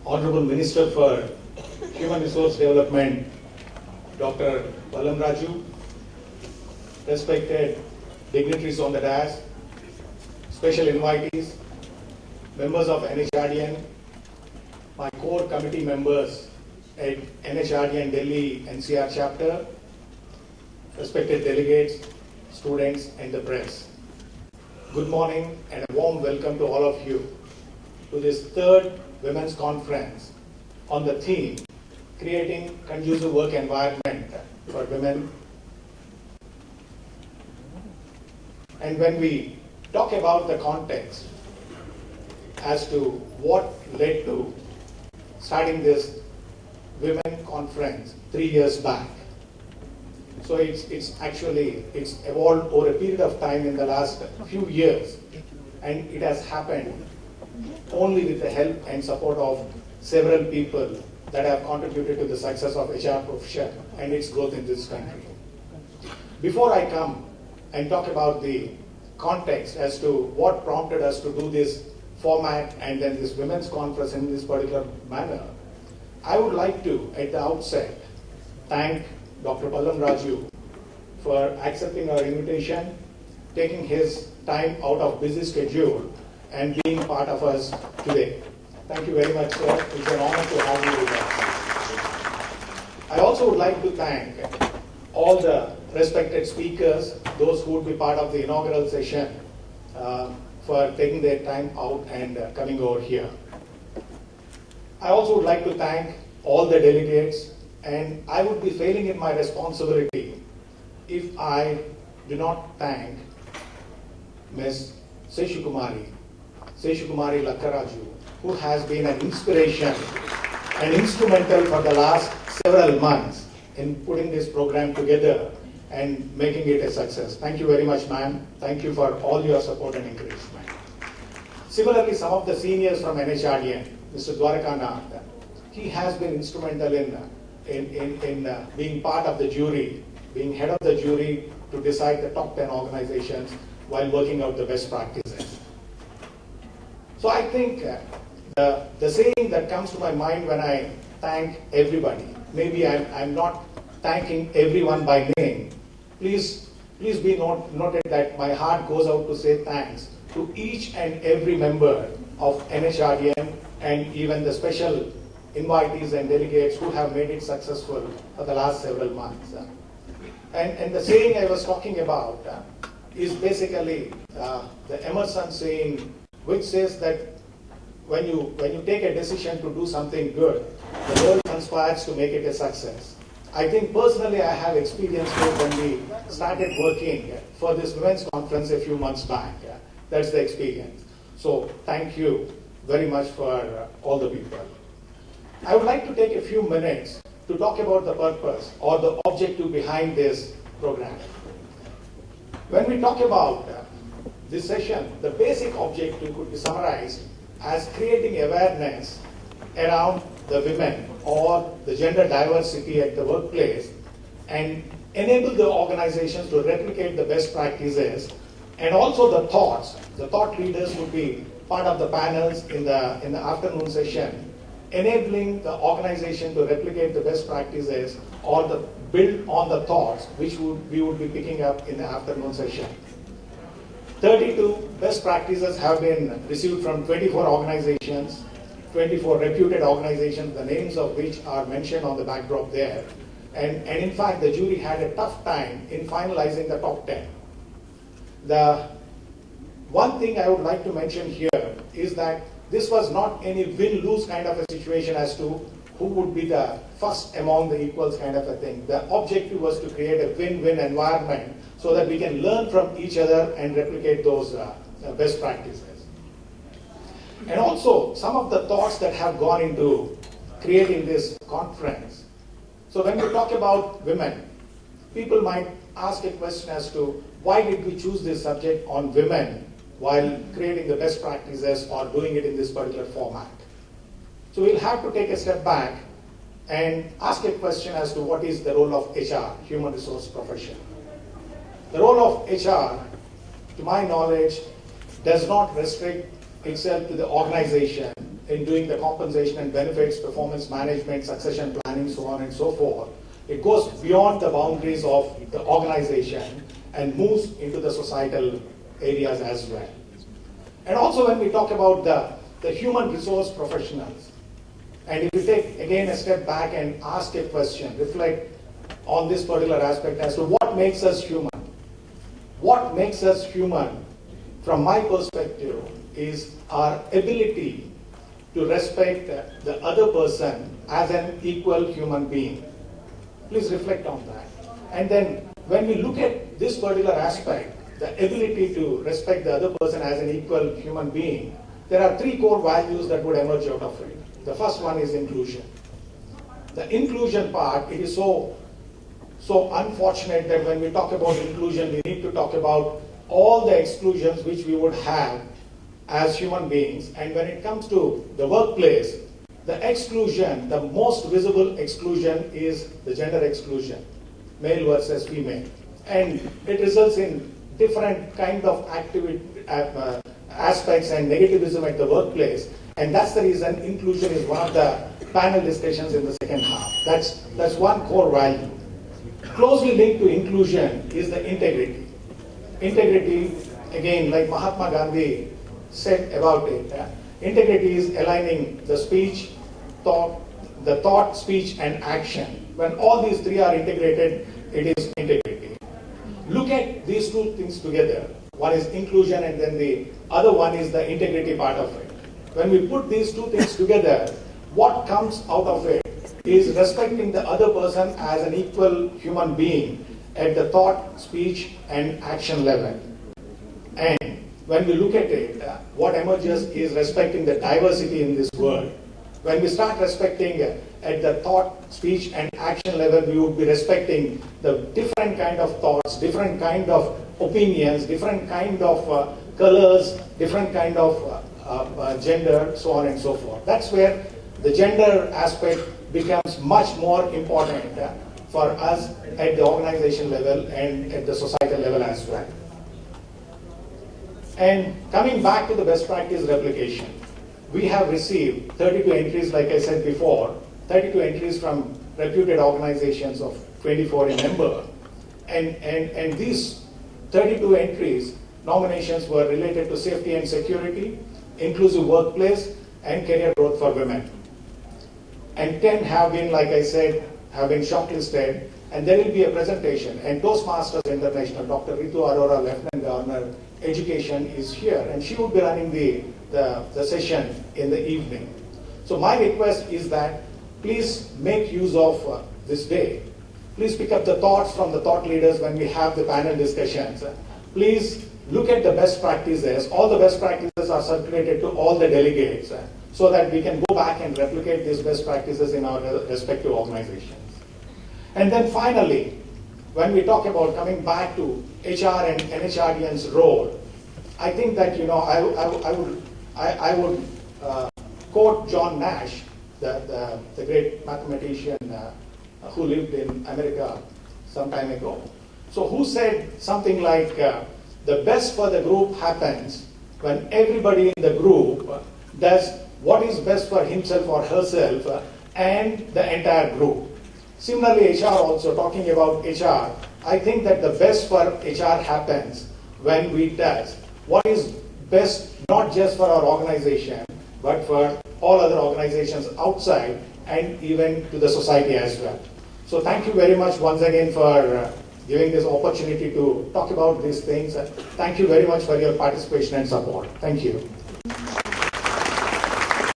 Honorable Minister for Human Resource Development, Dr. Ballam Raju, respected dignitaries on the dais, special invitees, members of NHRDN, my core committee members at NHRDN Delhi NCR chapter, respected delegates, students and the press. Good morning and a warm welcome to all of you to this third Women's Conference on the theme, Creating Conducive Work Environment for Women. And when we talk about the context as to what led to starting this Women Conference 3 years back, so it's evolved over a period of time in the last few years, and it has happened only with the help and support of several people that have contributed to the success of HR profession and its growth in this country. Before I come and talk about the context as to what prompted us to do this format and then this Women's Conference in this particular manner, I would like to, at the outset, thank Dr. Ballam Raju for accepting our invitation, taking his time out of busy schedule and being part of us today. Thank you very much, sir. It's an honor to have you with us. I also would like to thank all the respected speakers, those who would be part of the inaugural session, for taking their time out and coming over here. I also would like to thank all the delegates, and I would be failing in my responsibility if I do not thank Ms. Seshukumari Lakkaraju, who has been an inspiration and instrumental for the last several months in putting this program together and making it a success. Thank you very much, ma'am. Thank you for all your support and encouragement. Similarly, some of the seniors from NHRDN, Mr. Dwarakanath, he has been instrumental in being part of the jury, being head of the jury to decide the top 10 organizations while working out the best practices. So I think the saying that comes to my mind when I thank everybody, maybe I'm not thanking everyone by name. Please be noted that my heart goes out to say thanks to each and every member of NHRDN and even the special invitees and delegates who have made it successful for the last several months. And the saying I was talking about is basically the Emerson saying, which says that when you take a decision to do something good, the world conspires to make it a success. I think personally I have experienced it when we started working for this Women's Conference a few months back. That's the experience. So thank you very much for all the people. I would like to take a few minutes to talk about the purpose or the objective behind this program. When we talk about this session, the basic objective could be summarized as creating awareness around the women or the gender diversity at the workplace and enable the organizations to replicate the best practices, and also the thought leaders would be part of the panels in the afternoon session, enabling the organization to replicate the best practices or build on the thoughts which we would be picking up in the afternoon session. 32 best practices have been received from 24 organizations, 24 reputed organizations, the names of which are mentioned on the backdrop there. And in fact, the jury had a tough time in finalizing the top 10. The one thing I would like to mention here is that this was not any win-lose kind of a situation as to who would be the first among the equals kind of a thing. The objective was to create a win-win environment so that we can learn from each other and replicate those best practices. And also some of the thoughts that have gone into creating this conference. So when we talk about women, people might ask a question as to why did we choose this subject on women while creating the best practices or doing it in this particular format. So we'll have to take a step back and ask a question as to what is the role of HR, human resource profession. The role of HR, to my knowledge, does not restrict itself to the organization in doing the compensation and benefits, performance management, succession planning, so on and so forth. It goes beyond the boundaries of the organization and moves into the societal areas as well. And also when we talk about the human resource professionals, and if you take again a step back and ask a question, reflect on this particular aspect as to what makes us human. What makes us human, from my perspective, is our ability to respect the other person as an equal human being. Please reflect on that. And then when we look at this particular aspect, the ability to respect the other person as an equal human being, there are three core values that would emerge out of it. The first one is inclusion. The inclusion part, it is so unfortunate that when we talk about inclusion, we need to talk about all the exclusions which we would have as human beings. And when it comes to the workplace, the exclusion, the most visible exclusion is the gender exclusion, male versus female. And it results in different kind of aspects and negativism at the workplace. And that's the reason inclusion is one of the panel discussions in the second half. That's one core value. Closely linked to inclusion is the integrity. Integrity, again, like Mahatma Gandhi said about it, integrity is aligning the speech, thought, speech, and action. When all these three are integrated, it is integrity. Look at these two things together. One is inclusion, and then the other one is the integrity part of it. When we put these two things together, what comes out of it is respecting the other person as an equal human being at the thought, speech, and action level. And when we look at it, what emerges is respecting the diversity in this world. When we start respecting at the thought, speech, and action level, we would be respecting the different kind of thoughts, different kind of opinions, different kind of colors, different kind of gender, so on and so forth. That's where the gender aspect becomes much more important for us at the organization level and at the societal level as well. And coming back to the best practice replication, we have received 32 entries, like I said before, 32 entries from reputed organizations of 24 in number. And these 32 entries, nominations were related to safety and security, inclusive workplace, and career growth for women. And 10 have been, like I said, have been shortlisted, and there will be a presentation. And Toastmasters International, Dr. Ritu Arora, Lieutenant Governor, Education, is here, and she will be running the session in the evening. So my request is that please make use of this day. Please pick up the thoughts from the thought leaders when we have the panel discussions. Please look at the best practices. All the best practices are circulated to all the delegates so that we can go back and replicate these best practices in our respective organizations. And then finally, when we talk about coming back to HR and NHRDN's role, I think that, you know, I would quote John Nash, the great mathematician who lived in America some time ago. So who said something like, the best for the group happens when everybody in the group does what is best for himself or herself and the entire group. Similarly, HR also, talking about HR, I think that the best for HR happens when we does what is best not just for our organization, but for all other organizations outside and even to the society as well. So thank you very much once again for giving this opportunity to talk about these things. Thank you very much for your participation and support. Thank you.